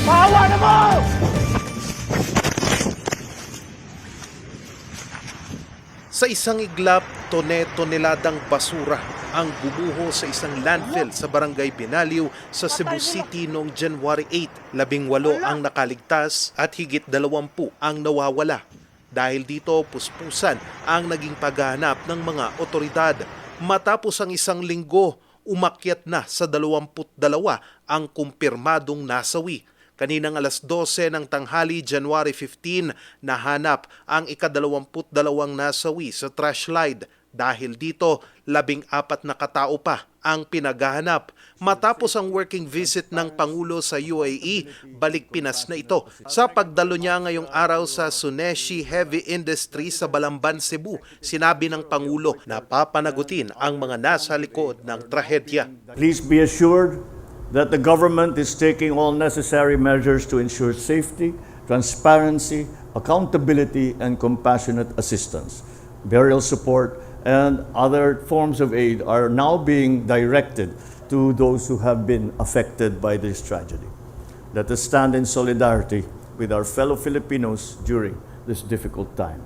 Pahawa na mo! Sa isang iglap, toneladang basura ang gumuho sa isang landfill sa barangay Binaliw sa Cebu City noong January 8. 18 ang nakaligtas at higit 20 ang nawawala. Dahil dito, puspusan ang naging paghahanap ng mga otoridad. Matapos ang isang linggo, umakyat na sa 22 ang kumpirmadong nasawi. Kaninang alas 12 ng tanghali, January 15, nahanap ang ika-22 nasawi sa trash slide. Dahil dito, 14 na katao pa ang pinaghahanap. Matapos ang working visit ng Pangulo sa UAE, balik Pinas na ito. Sa pagdalo niya ngayong araw sa Suneshi Heavy Industry sa Balamban, Cebu, sinabi ng Pangulo na papanagutin ang mga nasa likod ng trahedya. Please be assured that the government is taking all necessary measures to ensure safety, transparency, accountability, and compassionate assistance. Burial support and other forms of aid are now being directed to those who have been affected by this tragedy. Let us stand in solidarity with our fellow Filipinos during this difficult time.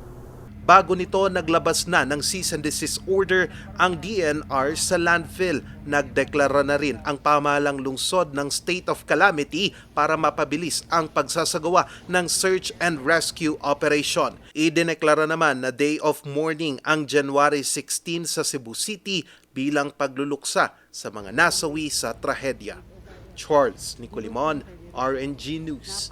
Bago nito, naglabas na ng cease and desist order ang DNR sa landfill. Nagdeklara na rin ang pamahalang lungsod ng state of calamity para mapabilis ang pagsasagawa ng search and rescue operation. Idineklara naman na day of mourning ang January 16 sa Cebu City bilang pagluluksa sa mga nasawi sa trahedya. Charles Nicolimon, RNG News.